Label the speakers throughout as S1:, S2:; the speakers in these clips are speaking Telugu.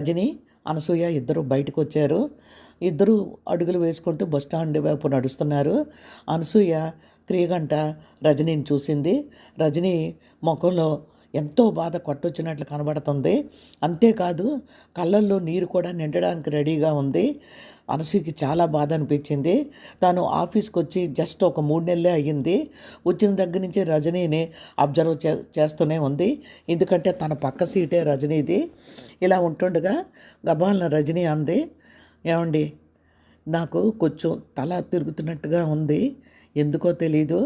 S1: రజని, అనసూయ ఇద్దరు బయటకొచ్చారు. ఇద్దరు అడుగులు వేసుకుంటూ బస్టాండ్ వైపు నడుస్తున్నారు. అనసూయ క్రియగంట రజనీని చూసింది. రజనీ ముఖంలో ఎంతో బాధ కొట్టొచ్చినట్లు కనబడుతుంది. అంతేకాదు కళ్ళల్లో నీరు కూడా నిండడానికి రెడీగా ఉంది. అనసూయకి చాలా బాధ అనిపించింది. తను ఆఫీస్కి వచ్చి జస్ట్ ఒక 3 నెలలే అయ్యింది. వచ్చిన దగ్గర నుంచి రజనీని అబ్జర్వ్ చేస్తూనే ఉంది. ఎందుకంటే తన పక్క సీటే రజనీది. ఇలా ఉంటుండగా గబాల్న రజనీ అంది, ఏమండి, నాకు కొంచెం తల తిరుగుతున్నట్టుగా ఉంది, ఎందుకో తెలీదు.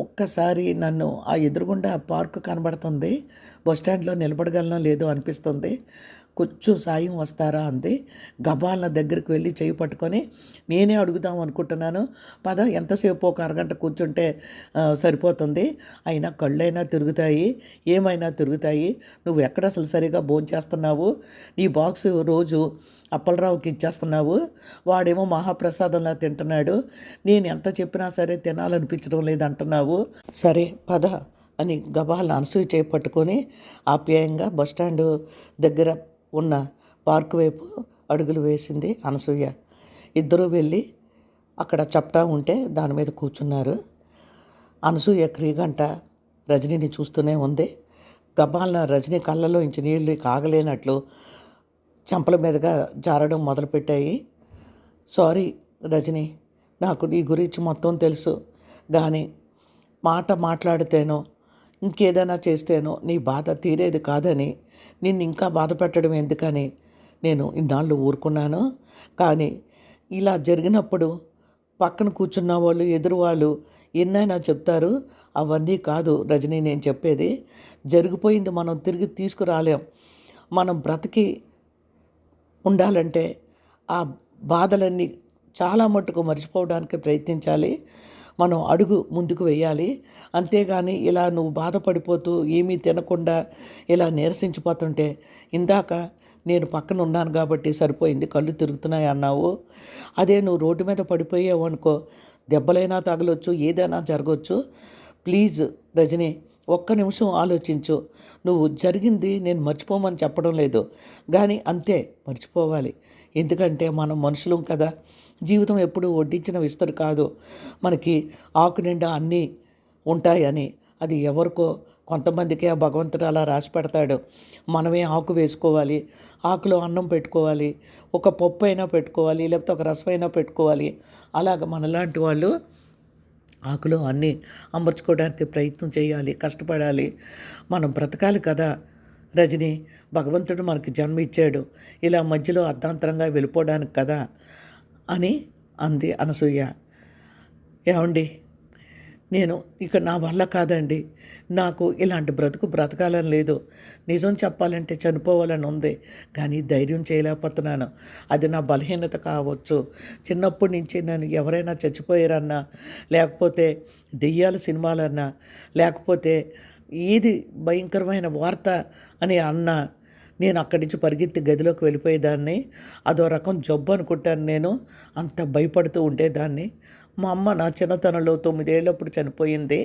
S1: ఒక్కసారి నన్ను ఆ ఎదురుగుండా పార్కు కనబడుతుంది, బస్టాండ్లో నిలబడగలనో లేదో అనిపిస్తుంది, కొంచెం సాయం వస్తారా అంది. గబాల దగ్గరికి వెళ్ళి చేయి పట్టుకొని నేనే అడుగుదాం అనుకుంటున్నాను, పద, ఎంతసేపు ఒక అరగంట కూర్చుంటే సరిపోతుంది, అయినా కళ్ళైనా తిరుగుతాయి, ఏమైనా తిరుగుతాయి, నువ్వు ఎక్కడ అసలు సరిగా భోంచేస్తున్నావు, నీ బాక్స్ రోజు అప్పలరావుకి ఇచ్చేస్తున్నావు, వాడేమో మహాప్రసాదంలా తింటున్నాడు, నేను ఎంత చెప్పినా సరే తినాలనిపించడం లేదంటున్నావు, సరే పద అని గబాల అనసూయ చేపట్టుకొని ఆప్యాయంగా బస్టాండు దగ్గర ఉన్న పార్కు వైపు అడుగులు వేసింది అనసూయ. ఇద్దరూ వెళ్ళి అక్కడ చప్టా ఉంటే దాని మీద కూర్చున్నారు. అనసూయ క్రీగంట రజనీని చూస్తూనే ఉంది. గబాలన రజనీ కళ్ళలో ఇంచి నీళ్ళు కాగలేనట్లు చెంపల మీదుగా జారడం మొదలుపెట్టాయి. సారీ రజనీ, నాకు నీ గురించి మొత్తం తెలుసు, కానీ మాట్లాడితేనో ఇంకేదైనా చేస్తేనో నీ బాధ తీరేది కాదని, నిన్ను ఇంకా బాధ పెట్టడం ఎందుకని నేను ఇన్నాళ్ళు ఊరుకున్నాను. కానీ ఇలా జరిగినప్పుడు పక్కన కూర్చున్న వాళ్ళు, ఎదురు వాళ్ళు ఎన్నైనా చెప్తారు, అవన్నీ కాదు రజనీ నేను చెప్పేది. జరిగిపోయింది మనం తిరిగి తీసుకురాలేం. మనం బ్రతికి ఉండాలంటే ఆ బాధలన్నీ చాలా మట్టుకు మర్చిపోవడానికి ప్రయత్నించాలి, మనం అడుగు ముందుకు వేయాలి. అంతేగాని ఇలా నువ్వు బాధపడిపోతూ ఏమీ తినకుండా ఇలా నీరసించిపోతుంటే, ఇందాక నేను పక్కన ఉన్నాను కాబట్టి సరిపోయింది, కళ్ళు తిరుగుతున్నాయి అన్నావు, అదే నువ్వు రోడ్డు మీద పడిపోయావు అనుకో, దెబ్బలైనా తగలొచ్చు, ఏదైనా జరగవచ్చు. ప్లీజ్ రజనీ, ఒక్క నిమిషం ఆలోచించు. నువ్వు జరిగింది నేను మర్చిపోమని చెప్పడం లేదు, కానీ అంతే, మర్చిపోవాలి. ఎందుకంటే మనం మనుషులం కదా, జీవితం ఎప్పుడు వడ్డించిన విస్తరు కాదు, మనకి ఆకు నిండా అన్నీ ఉంటాయని, అది ఎవరికో కొంతమందికే ఆ భగవంతుడు అలా రాసి పెడతాడు. మనమే ఆకు వేసుకోవాలి, ఆకులో అన్నం పెట్టుకోవాలి, ఒక పప్పు అయినా పెట్టుకోవాలి, లేకపోతే ఒక రసం అయినా పెట్టుకోవాలి. అలాగ మనలాంటి వాళ్ళు ఆకులో అన్నీ అమర్చుకోవడానికి ప్రయత్నం చేయాలి, కష్టపడాలి, మనం బ్రతకాలి కదా రజనీ. భగవంతుడు మనకి జన్మ ఇచ్చాడు, ఇలా మధ్యలో అర్ధాంతరంగా వెళ్ళిపోవడానికి కదా అని అంది అనసూయ. ఏమండి, నేను ఇక నా వల్ల కాదండి, నాకు ఇలాంటి బ్రతకాలని లేదు, నిజం చెప్పాలంటే చనిపోవాలని ఉంది, కానీ ధైర్యం చేయలేకపోతున్నాను. అది నా బలహీనత కావచ్చు. చిన్నప్పటి నుంచి నేను ఎవరైనా చచ్చిపోయారన్నా, లేకపోతే దెయ్యాల సినిమాలన్నా, లేకపోతే ఏది భయంకరమైన వార్త అని అన్నా, నేను అక్కడి నుంచి పరిగెత్తి గదిలోకి వెళ్ళిపోయేదాన్ని. అదో రకం జబ్బు అనుకుంటాను నేను, అంత భయపడుతూ ఉండేదాన్ని. మా అమ్మ నా చిన్నతనంలో 9 ఏళ్ళప్పుడు చనిపోయింది.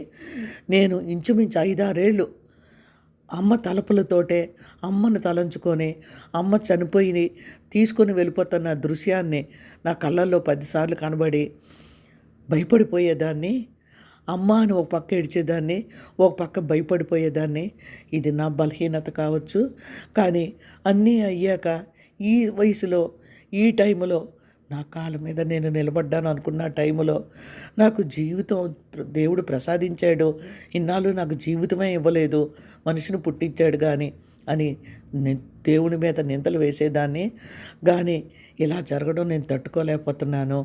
S1: నేను ఇంచుమించు 5, 6 ఏళ్ళు అమ్మ తలపులతోటే అమ్మను తలంచుకొని, అమ్మ చనిపోయి తీసుకొని వెళ్ళిపోతున్న దృశ్యాన్ని నా కళ్ళల్లో 10 సార్లు కనబడి భయపడిపోయేదాన్ని. అమ్మ అని ఒక పక్క ఏడ్చేదాన్ని, ఒక పక్క భయపడిపోయేదాన్ని. ఇది నా బలహీనత కావచ్చు, కానీ అన్నీ అయ్యాక ఈ వయసులో, ఈ టైంలో, నా కాళ్ళ మీద నేను నిలబడ్డాను అనుకున్న టైంలో నాకు జీవితం దేవుడు ప్రసాదించాడు, ఇన్నాళ్ళు నాకు జీవితమే ఇవ్వలేదు, మనిషిని పుట్టించాడు కానీ అని దేవుని మీద నిందలు వేసేదాన్ని. కానీ ఇలా జరగడం నేను తట్టుకోలేకపోతున్నాను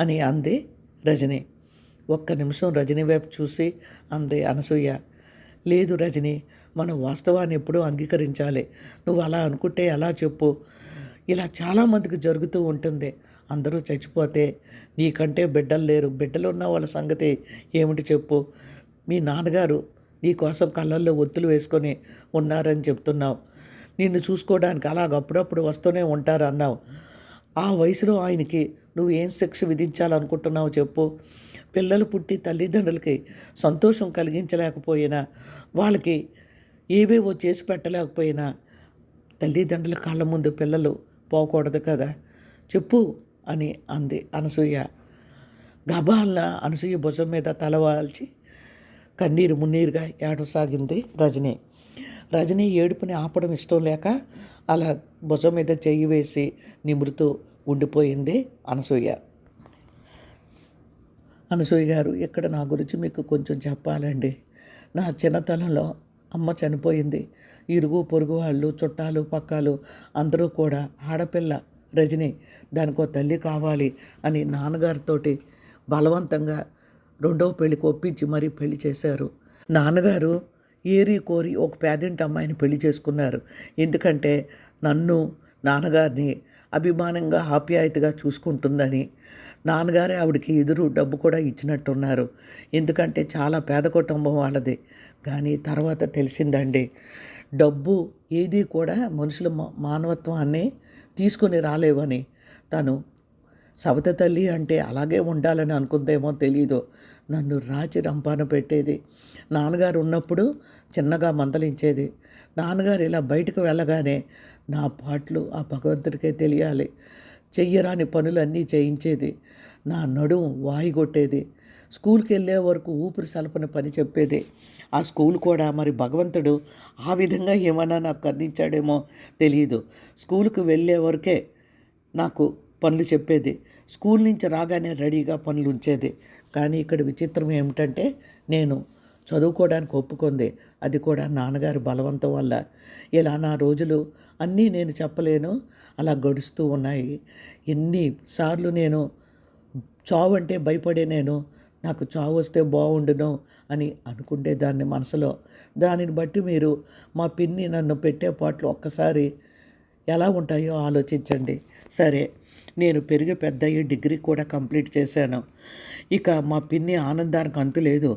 S1: అని అంది రజనీ. ఒక్క నిమిషం రజనీ వైపు చూసి అంది అనసూయ. లేదు రజనీ, మనం వాస్తవాన్ని ఎప్పుడూ అంగీకరించాలి. నువ్వు అలా అనుకుంటే ఎలా చెప్పు, ఇలా చాలామందికి జరుగుతూ ఉంటుంది. అందరూ చచ్చిపోతే నీకంటే బిడ్డలు లేరు, బిడ్డలు ఉన్న వాళ్ళ సంగతి ఏమిటి చెప్పు. మీ నాన్నగారు నీ కోసం కళ్ళల్లో ఒత్తులు వేసుకొని ఉన్నారని చెప్తున్నావు, నిన్ను చూసుకోవడానికి అలాగ అప్పుడప్పుడు వస్తూనే ఉంటారన్నావు. ఆ వయసులో ఆయనకి నువ్వు ఏం శిక్ష విధించాలనుకుంటున్నావు చెప్పు. పిల్లలు పుట్టి తల్లిదండ్రులకి సంతోషం కలిగించలేకపోయినా, వాళ్ళకి ఏవేవో చేసి పెట్టలేకపోయినా, తల్లిదండ్రుల కళ్ళ ముందు పిల్లలు పోకూడదు కదా, చెప్పు అని అంది అనసూయ. గబాల్న అనసూయ భుజం మీద తలవాల్చి కన్నీరు మున్నీరుగా ఏడవసాగింది రజని. రజని ఏడుపుని ఆపడం ఇష్టం లేక అలా భుజం మీద చెయ్యి వేసి నిమురుతూ ఉండిపోయింది అనసూయ. అనసూయ గారు, ఇక్కడ నా గురించి మీకు కొంచెం చెప్పాలండి. నా చిన్నతనంలో అమ్మ చనిపోయింది. ఇరుగు పొరుగు వాళ్ళు, చుట్టాలు పక్కాలు అందరూ కూడా ఆడపిల్ల రజని, దానికో తల్లి కావాలి అని నాన్నగారితోటి బలవంతంగా రెండవ పెళ్ళికి ఒప్పించి మరీ పెళ్లి చేశారు. నాన్నగారు ఏరి కోరి ఒక పేదింటి అమ్మాయిని పెళ్లి చేసుకున్నారు. ఎందుకంటే నన్ను, నాన్నగారిని అభిమానంగా ఆప్యాయతగా చూసుకుంటుందని. నాన్నగారే ఆవిడకి ఎదురు డబ్బు కూడా ఇచ్చినట్టున్నారు. ఎందుకంటే చాలా పేద కుటుంబం వాళ్ళది. కానీ తర్వాత తెలిసిందండి, డబ్బు ఏది కూడా మనుషుల మానవత్వాన్ని తీసుకొని రాలేవని. తను సవతి తల్లి అంటే అలాగే ఉండాలని అనుకుందేమో తెలీదు. నన్ను రాచి రంపాన పెట్టేది. నాన్నగారు ఉన్నప్పుడు చిన్నగా మందలించేది. నాన్నగారు ఇలా బయటకు వెళ్ళగానే నా పాటలు ఆ భగవంతుడికే తెలియాలి. చెయ్యరాని పనులన్నీ చేయించేది. నా నడుము వాయిగొట్టేది. స్కూల్కి వెళ్ళే వరకు ఊపిరి సలపని పని చెప్పేది. ఆ స్కూల్ కూడా మరి భగవంతుడు ఆ విధంగా ఏమన్నా నాకు కర్ణించాడేమో తెలియదు. స్కూల్కి వెళ్ళే వరకే నాకు పనులు చెప్పేది. స్కూల్ నుంచి రాగానే రెడీగా పనులు ఉంచేది. కానీ ఇక్కడ విచిత్రం ఏమిటంటే, నేను చదువుకోవడానికి ఒప్పుకుంది. అది కూడా నాన్నగారి బలవంతం వల్ల. ఇలా నా రోజులు అన్నీ నేను చెప్పలేను, అలా గడుస్తూ ఉన్నాయి. ఎన్నిసార్లు నేను చావు అంటే భయపడే నాకు చావు వస్తే బాగుండును అని అనుకుంటేదాన్ని మనసులో. దానిని బట్టి మీరు మా పిన్ని నన్ను పెట్టే పాటలు ఒక్కసారి ఎలా ఉంటాయో ఆలోచించండి. సరే, నేను పెరిగి పెద్దయ్యి డిగ్రీ కూడా కంప్లీట్ చేశాను. ఇక మా పిన్ని ఆనందానికి అంతు లేదు.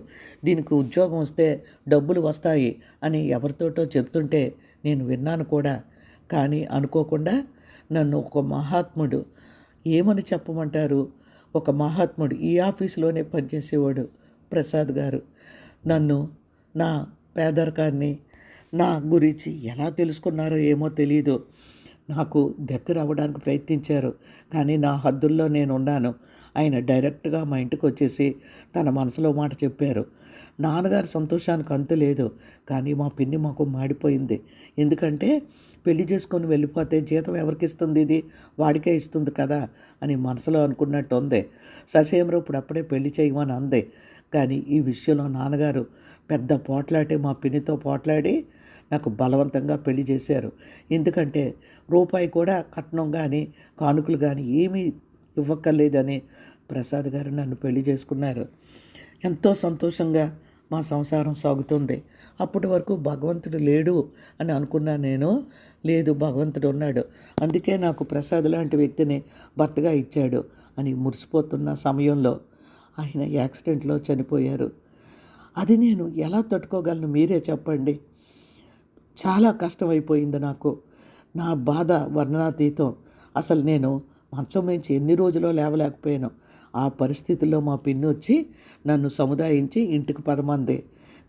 S1: దీనికి ఉద్యోగం వస్తే డబ్బులు వస్తాయి అని ఎవరితోటో చెప్తుంటే నేను విన్నాను కూడా. కానీ అనుకోకుండా నన్ను ఒక మహాత్ముడు, ఏమని చెప్పమంటారు, ఒక మహాత్ముడు ఈ ఆఫీసులోనే పనిచేసేవాడు ప్రసాద్ గారు, నన్ను, నా పేదరికాన్ని, నా గురించి ఎలా తెలుసుకున్నారో ఏమో తెలీదు, నాకు దగ్గర అవ్వడానికి ప్రయత్నించారు. కానీ నా హద్దుల్లో నేను ఉన్నాను. ఆయన డైరెక్ట్గా మా ఇంటికి వచ్చేసి తన మనసులో మాట చెప్పారు. నాన్నగారి సంతోషానికి అంతు లేదు. కానీ మా పిన్ని మాకు మాడిపోయింది. ఎందుకంటే పెళ్లి చేసుకొని వెళ్ళిపోతే జీతం ఎవరికి ఇస్తుంది, ఇది వాడికే ఇస్తుంది కదా అని మనసులో అనుకున్నట్టు ఉంది. ససేమరు ఇప్పుడు అప్పుడే పెళ్లి చేయమని అంది. కానీ ఈ విషయంలో నాన్నగారు పెద్ద పోట్లాటే మా పిన్నితో పోట్లాడి నాకు బలవంతంగా పెళ్లి చేశారు. ఎందుకంటే రూపాయి కూడా కట్నం కానీ కానుకలు కానీ ఏమీ ఇవ్వక్కర్లేదని ప్రసాద్ గారు నన్ను పెళ్లి చేసుకున్నారు. ఎంతో సంతోషంగా మా సంసారం సాగుతుంది. అప్పటి వరకు భగవంతుడు లేడు అని అనుకున్నా నేను. లేదు, భగవంతుడు ఉన్నాడు. అందుకే నాకు ప్రసాద్ లాంటి వ్యక్తిని భర్తగా ఇచ్చాడు అని మురిసిపోతున్న సమయంలో ఆయన యాక్సిడెంట్లో చనిపోయారు. అది నేను ఎలా తట్టుకోగలను మీరే చెప్పండి. చాలా కష్టమైపోయింది నాకు. నా బాధ వర్ణనాతీతం. అసలు నేను మంచం నుంచి ఎన్ని రోజులో లేవలేకపోయాను. ఆ పరిస్థితుల్లో మా పిన్ని వచ్చి నన్ను సముదాయించి ఇంటికి పదమంది.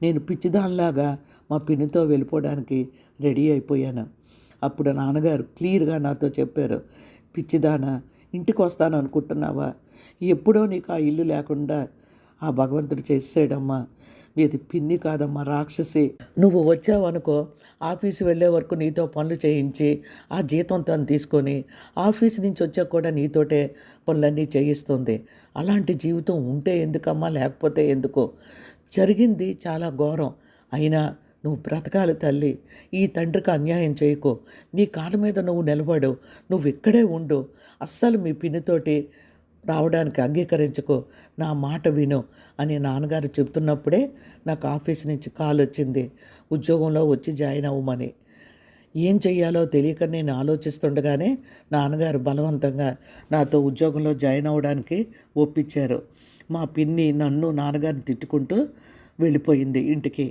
S1: నేను పిచ్చిదానిలాగా మా పిన్నితో వెళ్ళిపోవడానికి రెడీ అయిపోయాను. అప్పుడు నాన్నగారు క్లియర్గా నాతో చెప్పారు, పిచ్చిదానా, ఇంటికి వస్తాను అనుకుంటున్నావా? ఎప్పుడో నీకు ఆ ఇల్లు లేకుండా ఆ భగవంతుడు చేసాడమ్మా. నీది పిన్ని కాదమ్మా, రాక్షసి. నువ్వు వచ్చావనుకో, ఆఫీసు వెళ్ళే వరకు నీతో పనులు చేయించి ఆ జీతం తను తీసుకొని ఆఫీసు నుంచి వచ్చాక కూడా నీతోటే పనులన్నీ చేయిస్తుంది. అలాంటి జీవితం ఉంటే ఎందుకమ్మా, లేకపోతే ఎందుకు? జరిగింది చాలా ఘోరం. అయినా నువ్వు బ్రతకాలి తల్లి. ఈ తండ్రికి అన్యాయం చేయకు. నీ కాళ్ళ మీద నువ్వు నిలబడు. నువ్వు ఇక్కడే ఉండు. అస్సలు మీ పిన్నితోటి రావడానికి అంగీకరించుకో. నా మాట విను అని నాన్నగారు చెప్తున్నప్పుడే నాకు ఆఫీస్ నుంచి కాల్ వచ్చింది, ఉద్యోగంలో వచ్చి జాయిన్ అవ్వమని. ఏం చెయ్యాలో తెలియక నేను ఆలోచిస్తుండగానే నాన్నగారు బలవంతంగా నాతో ఉద్యోగంలో జాయిన్ అవ్వడానికి ఒప్పించారు. మా పిన్ని నన్ను, నాన్నగారిని తిట్టుకుంటూ వెళ్ళిపోయింది ఇంటికి.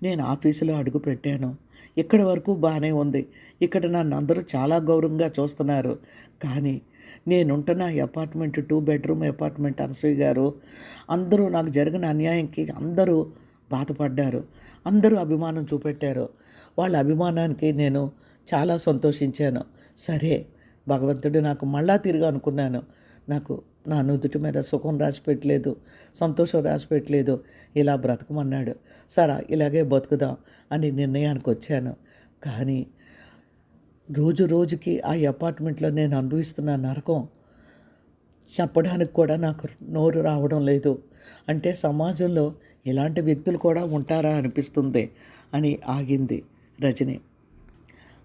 S1: నేను ఆఫీసులో అడుగు పెట్టాను. ఇక్కడి వరకు బాగానే ఉంది. ఇక్కడ నన్ను అందరూ చాలా గౌరవంగా చూస్తున్నారు. కానీ నేనుంటున్న అపార్ట్మెంట్ 2 బెడ్రూమ్ అపార్ట్మెంట్ అనసూయ గారు, అందరూ నాకు జరిగిన అన్యాయంకి అందరూ బాధపడ్డారు. అందరూ అభిమానం చూపెట్టారు. వాళ్ళ అభిమానానికి నేను చాలా సంతోషించాను. సరే, భగవంతుడు నాకు మళ్ళా తిరిగి అనుకున్నాను. నాకు నా నుదుటి మీద సుఖం రాసిపెట్టలేదు, సంతోషం రాసిపెట్టలేదు, ఇలా బ్రతకమన్నాడు. సరే, ఇలాగే బతుకుదాం అని నిర్ణయానికి వచ్చాను. కానీ రోజు రోజుకి ఆ అపార్ట్మెంట్లో నేను అనుభవిస్తున్న నరకం చెప్పడానికి కూడా నాకు నోరు రావడం లేదు. అంటే సమాజంలో ఇలాంటి వ్యక్తులు కూడా ఉంటారా అనిపిస్తుంది అని ఆగింది రజని.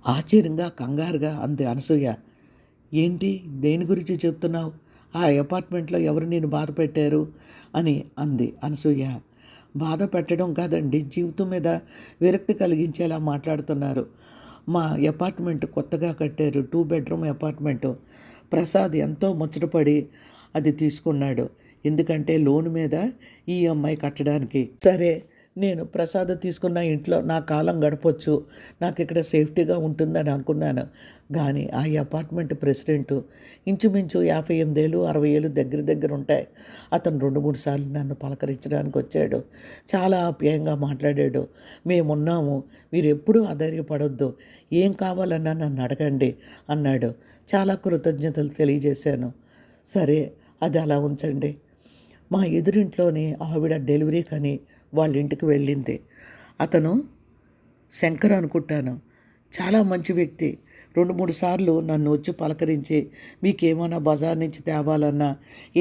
S1: ఆశ్చర్యంగా కంగారుగా అంది అనసూయ. ఏంటి, దేని గురించి చెప్తున్నావు? ఆ అపార్ట్మెంట్లో ఎవరు నేను బాధ పెట్టారు అని అంది అనసూయ. బాధ పెట్టడం కాదండి, జీవితం మీద విరక్తి కలిగించేలా మాట్లాడుతున్నారు. మా అపార్ట్మెంట్ కొత్తగా కట్టారు, 2 బెడ్రూమ్ అపార్ట్మెంటు. ప్రసాద్ ఎంతో ముచ్చటపడి అది తీసుకున్నాడు. ఎందుకంటే లోన్ మీద ఈఎంఐ కట్టడానికి. సరే, నేను ప్రసాద్ తీసుకున్న ఇంట్లో నా కాలం గడపొచ్చు, నాకు ఇక్కడ సేఫ్టీగా ఉంటుందని అనుకున్నాను. కానీ ఆ అపార్ట్మెంట్ ప్రెసిడెంటు ఇంచుమించు 58 ఏళ్ళు 60 ఏళ్ళు దగ్గర ఉంటాయి. అతను 2-3 సార్లు నన్ను పలకరించడానికి వచ్చాడు. చాలా ఆప్యాయంగా మాట్లాడాడు. మేమున్నాము, మీరు ఎప్పుడూ అధైర్యపడొద్దు, ఏం కావాలన్నా నన్ను అడగండి అన్నాడు. చాలా కృతజ్ఞతలు తెలియజేశాను. సరే, అది అలా ఉంచండి. మా ఎదురింట్లోని ఆవిడ డెలివరీ కని వాళ్ళ ఇంటికి వెళ్ళింది. అతను శంకర్ అనుకుంటాను, చాలా మంచి వ్యక్తి. 2-3 సార్లు నన్ను వచ్చి పలకరించి మీకేమైనా బజార్ నుంచి తేవాలన్నా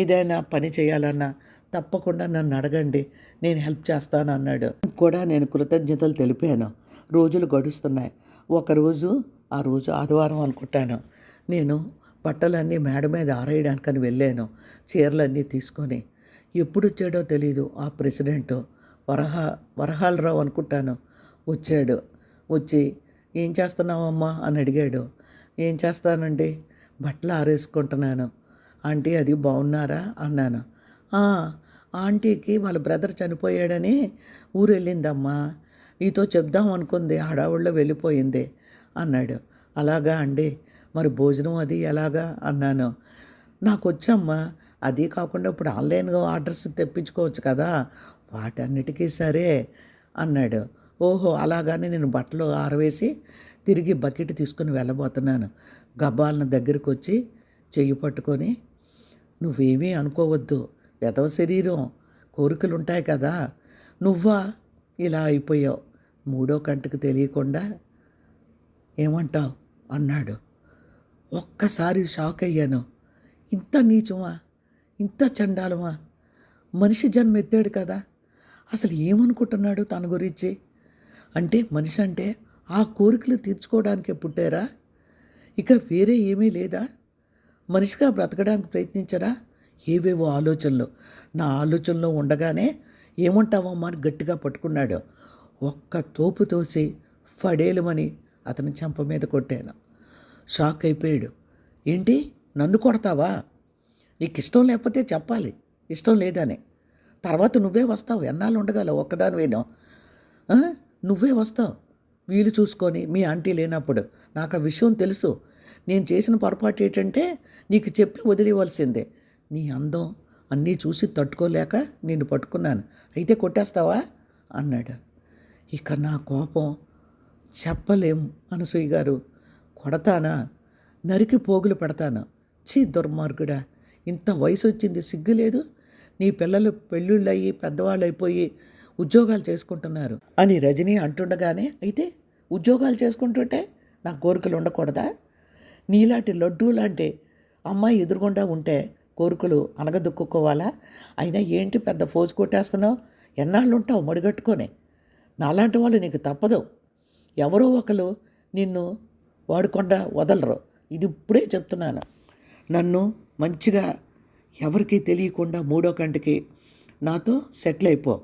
S1: ఏదైనా పని చేయాలన్నా తప్పకుండా నన్ను అడగండి, నేను హెల్ప్ చేస్తాను అన్నాడు. కూడా నేను కృతజ్ఞతలు తెలిపాను. రోజులు గడుస్తున్నాయి. ఒకరోజు, ఆ రోజు ఆదివారం అనుకుంటాను, నేను బట్టలన్నీ మేడ మీద ఆరేయడానికని వెళ్ళాను, చీరలన్నీ తీసుకొని. ఎప్పుడు వచ్చాడో తెలీదు ఆ ప్రెసిడెంటు, వరహాలరావు అనుకుంటాను, వచ్చాడు. వచ్చి ఏం చేస్తున్నావమ్మా అని అడిగాడు. ఏం చేస్తానండి, బట్టలు ఆరేసుకుంటున్నాను. ఆంటీ అది బాగున్నారా అన్నాను. ఆంటీకి వాళ్ళ బ్రదర్ చనిపోయాడని ఊరు వెళ్ళిందమ్మా, నీతో చెప్దాం అనుకుంది, హడావుల్లో వెళ్ళిపోయింది అన్నాడు. అలాగా అండి, మరి భోజనం అది ఎలాగా అన్నాను. నాకు వచ్చమ్మా, అది కాకుండా ఇప్పుడు ఆన్లైన్గా ఆర్డర్స్ తెప్పించుకోవచ్చు కదా, వాటన్నిటికీ సరే అన్నాడు. ఓహో, అలాగానే నేను బట్టలు ఆరవేసి తిరిగి బకెట్ తీసుకుని వెళ్ళబోతున్నాను. గబ్బాలను దగ్గరికి వచ్చి చెయ్యి పట్టుకొని, నువ్వేమీ అనుకోవద్దు, వెధవ శరీరం, కోరికలు ఉంటాయి కదా, నువ్వా ఇలా అయిపోయావు, 3వ కంటికి తెలియకుండా ఏమంటావు అన్నాడు. ఒక్కసారి షాక్ అయ్యాను. ఇంత నీచమా, ఇంత చండాలమా? మనిషి జన్మ ఎత్తాడు కదా, అసలు ఏమనుకుంటున్నాడు తన గురించి? అంటే మనిషి అంటే ఆ కోరికలు తీర్చుకోవడానికే పుట్టారా? ఇక వేరే ఏమీ లేదా? మనిషిగా బ్రతకడానికి ప్రయత్నించరా? ఏవేవో ఆలోచనలు. నా ఆలోచనలో ఉండగానే ఏమంటావమ్మా అని గట్టిగా పట్టుకున్నాడు. ఒక్క తోపు తోసి ఫడేలుమని అతని చెంప మీద కొట్టాను. షాక్ అయిపోయాడు. ఏంటి, నన్ను కొడతావా? నీకు ఇష్టం లేకపోతే చెప్పాలి, ఇష్టం లేదని. తర్వాత నువ్వే వస్తావు, ఎన్నాళ్ళు ఉండగలవు ఒక్కదానివేనో? నువ్వే వస్తావు వీలు చూసుకొని, మీ ఆంటీ లేనప్పుడు. నాకు ఆ విషయం తెలుసు. నేను చేసిన పొరపాటు ఏంటంటే నీకు చెప్పి వదిలేవలసిందే. నీ అందం అన్నీ చూసి తట్టుకోలేక నిన్ను పట్టుకున్నాను, అయితే కొట్టేస్తావా అన్నాడు. ఇక నా కోపం చెప్పలేం అనసూయ గారు. కొడతానా, నరికి పోగులు పెడతాను. చీ దుర్మార్గుడా, ఇంత వయసు వచ్చింది, సిగ్గులేదు? నీ పిల్లలు పెళ్ళిళ్ళు అయ్యి పెద్దవాళ్ళు అయిపోయి ఉద్యోగాలు చేసుకుంటున్నారు అని రజనీ అంటుండగానే, అయితే ఉద్యోగాలు చేసుకుంటుంటే నా కోరికలు ఉండకూడదా? నీలాంటి లడ్డూ లాంటి అమ్మాయి ఎదురుగుండా ఉంటే కోరికలు అనగదొక్కుకోవాలా? అయినా ఏంటి పెద్ద ఫోజు కొట్టేస్తున్నావు? ఎన్నాళ్ళు ఉంటావు మడిగట్టుకొని? నాలాంటి వాళ్ళు నీకు తప్పదు. ఎవరో ఒకరు నిన్ను వాడకుండా వదలరు. ఇది ఇప్పుడే చెప్తున్నాను. నన్ను మంచిగా ఎవరికీ తెలియకుండా 3వ కంటికి నాతో సెటిల్ అయిపో,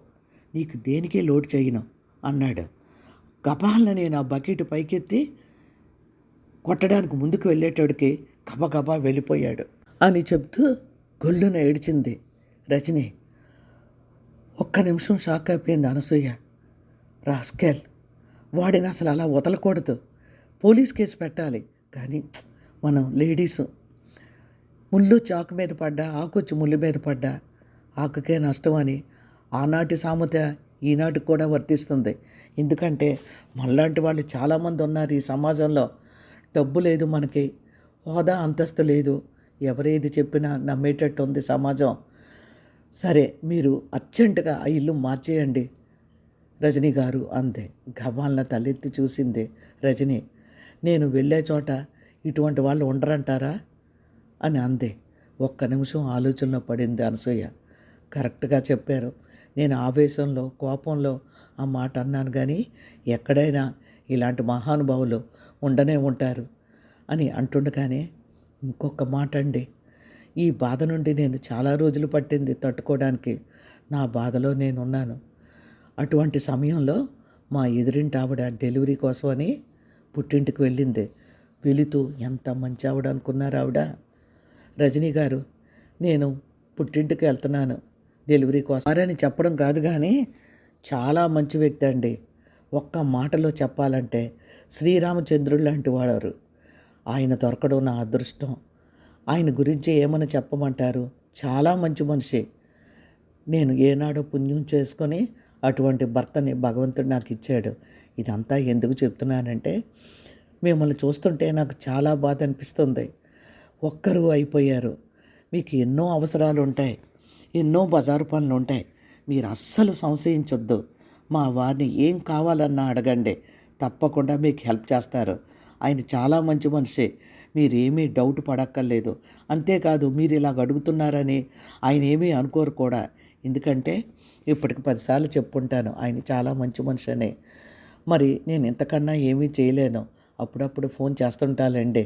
S1: నీకు దేనికే లోటు చేయను అన్నాడు. గబాల్ని నేను ఆ బకెట్ పైకెత్తి కొట్టడానికి ముందుకు వెళ్ళేటోడికి గబగబా వెళ్ళిపోయాడు అని చెప్తూ గొల్లున ఏడ్చింది రజని. ఒక్క నిమిషం షాక్ అయిపోయింది అనసూయ. రాస్కెల్, వాడిని అసలు అలా వదలకూడదు, పోలీస్ కేసు పెట్టాలి. కానీ మనం లేడీసు, ముళ్ళు చాకు మీద పడ్డా, ఆకొచ్చి ముళ్ళు మీద పడ్డా ఆకుకే నష్టం అని ఆనాటి సామెత ఈనాటికి కూడా వర్తిస్తుంది. ఎందుకంటే మనలాంటి వాళ్ళు చాలామంది ఉన్నారు ఈ సమాజంలో. డబ్బు లేదు మనకి, హోదా అంతస్తు లేదు, ఎవరేది చెప్పినా నమ్మేటట్టు ఉంది సమాజం. సరే మీరు అర్జెంటుగా ఆ ఇల్లు మార్చేయండి రజనీ గారు అంతే. గబాలన తలెత్తి చూసింది రజని. నేను వెళ్ళే చోట ఇటువంటి వాళ్ళు ఉండరంటారా అని అంది. ఒక్క నిమిషం ఆలోచనలో పడింది అనసూయ. కరెక్ట్గా చెప్పారు. నేను ఆవేశంలో కోపంలో ఆ మాట అన్నాను, కానీ ఎక్కడైనా ఇలాంటి మహానుభావులు ఉండనే ఉంటారు అని అంటుండగానే ఇంకొక మాట అండి. ఈ బాధ నుండి నేను చాలా రోజులు పట్టింది తట్టుకోవడానికి. నా బాధలో నేనున్నాను. అటువంటి సమయంలో మా ఎదురింటి ఆవిడ డెలివరీ కోసమని పుట్టింటికి వెళ్ళింది. వెళుతూ ఎంత మంచి ఆవిడ అనుకున్నారు ఆవిడ. రజనీ గారు, నేను పుట్టింటికి వెళ్తున్నాను డెలివరీ కోసం అని చెప్పడం కాదు, కానీ చాలా మంచి వ్యక్తి అండి. ఒక్క మాటలో చెప్పాలంటే శ్రీరామచంద్రుడు లాంటి వాడారు. ఆయన దొరకడం నా అదృష్టం. ఆయన గురించి ఏమని చెప్పమంటారు? చాలా మంచి మనిషి. నేను ఏనాడో పుణ్యం చేసుకొని అటువంటి భర్తని భగవంతుడు నాకు ఇచ్చాడు. ఇదంతా ఎందుకు చెప్తున్నానంటే, మిమ్మల్ని చూస్తుంటే నాకు చాలా బాధ అనిపిస్తుంది. ఒక్కరు అయిపోయారు. మీకు ఎన్నో అవసరాలు ఉంటాయి, ఎన్నో బజారు పనులు ఉంటాయి. మీరు అస్సలు సంశయించొద్దు. మా వారిని ఏం కావాలన్నా అడగండి, తప్పకుండా మీకు హెల్ప్ చేస్తారు. ఆయన చాలా మంచి మనిషి, మీరేమీ డౌట్ పడక్కర్లేదు. అంతేకాదు, మీరు ఇలాగ అడుగుతున్నారని ఆయన ఏమీ అనుకోరు కూడా. ఎందుకంటే ఇప్పటికి 10 సార్లు చెప్పుకుంటాను ఆయన చాలా మంచి మనిషి అని. మరి నేను ఇంతకన్నా ఏమీ చేయలేను, అప్పుడప్పుడు ఫోన్ చేస్తుంటానండి.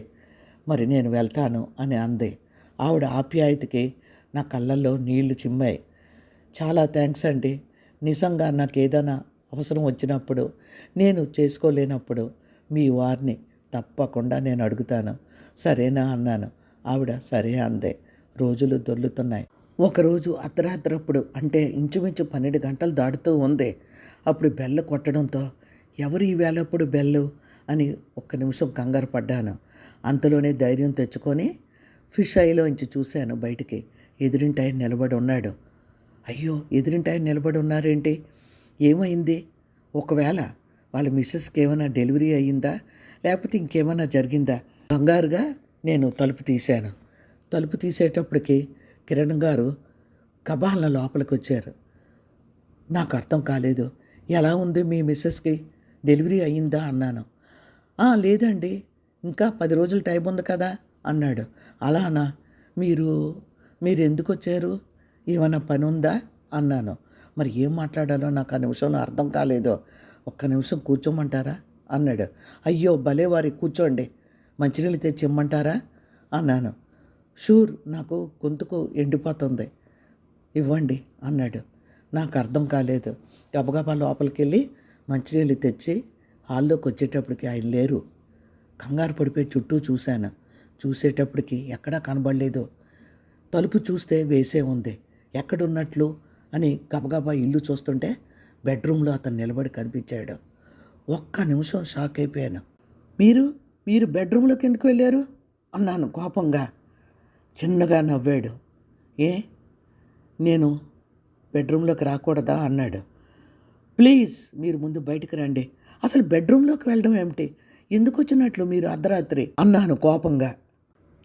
S1: మరి నేను వెళ్తాను అని అంది. ఆవిడ ఆప్యాయతకి నా కళ్ళల్లో నీళ్లు చిమ్మాయి. చాలా థ్యాంక్స్ అండి. నిజంగా నాకు ఏదైనా అవసరం వచ్చినప్పుడు, నేను చేసుకోలేనప్పుడు మీ వారిని తప్పకుండా నేను అడుగుతాను, సరేనా అన్నాను. ఆవిడ సరే అందే. రోజులు దొర్లుతున్నాయి. ఒకరోజు అర్ధరాత్రప్పుడు, అంటే ఇంచుమించు 12 గంటలు దాటుతూ ఉంది. అప్పుడు బెల్ల కొట్టడంతో ఎవరు ఈ వేళప్పుడు బెల్లు అని ఒక్క నిమిషం కంగారు పడ్డాను. అంతలోనే ధైర్యం తెచ్చుకొని ఫిష్ ఐలోంచి చూశాను బయటికి. ఎదురింటి ఆయన నిలబడి ఉన్నాడు. అయ్యో, ఎదురింటి ఆయన నిలబడి ఉన్నారేంటి? ఏమైంది? ఒకవేళ వాళ్ళ మిస్సెస్కి ఏమైనా డెలివరీ అయ్యిందా, లేకపోతే ఇంకేమైనా జరిగిందా? కంగారుగా నేను తలుపు తీశాను. తలుపు తీసేటప్పటికి కిరణ్ గారు కబాల లోపలికి వచ్చారు. నాకు అర్థం కాలేదు. ఎలా ఉంది మీ మిస్సెస్కి, డెలివరీ అయ్యిందా అన్నాను. లేదండి, ఇంకా 10 రోజులు టైం ఉంది కదా అన్నాడు. అలానా? మీరు ఎందుకు వచ్చారు? ఏమైనా పని ఉందా అన్నాను. మరి ఏం మాట్లాడాలో నాకు ఆ నిమిషంలో అర్థం కాలేదు. ఒక్క నిమిషం కూర్చోమంటారా అన్నాడు. అయ్యో భలేవారి, కూర్చోండి. మంచినీళ్ళు తెచ్చి ఇమ్మంటారా అన్నాను. షూర్, నాకు గొంతుకు ఎండిపోతుంది, ఇవ్వండి అన్నాడు. నాకు అర్థం కాలేదు. గబగబా లోపలికి వెళ్ళి మంచినీళ్ళు తెచ్చి హాల్లోకి వచ్చేటప్పటికి ఆయన లేరు. కంగారు పడిపోయి చుట్టూ చూశాను. చూసేటప్పటికి ఎక్కడా కనబడలేదు. తలుపు చూస్తే వేసే ఉంది. ఎక్కడున్నట్లు అని గబగబా ఇల్లు చూస్తుంటే బెడ్రూమ్లో అతను నిలబడి కనిపించాడు. ఒక్క నిమిషం షాక్ అయిపోయాను. మీరు బెడ్రూమ్లోకి ఎందుకు వెళ్ళారు అన్నాను కోపంగా. చిన్నగా నవ్వాడు. నేను బెడ్రూమ్లోకి రాకూడదా అన్నాడు. ప్లీజ్ మీరు ముందు బయటికి రండి. అసలు బెడ్రూమ్లోకి వెళ్ళడం ఏమిటి, ఎందుకు వచ్చినట్లు మీరు అర్ధరాత్రి అన్నాను కోపంగా.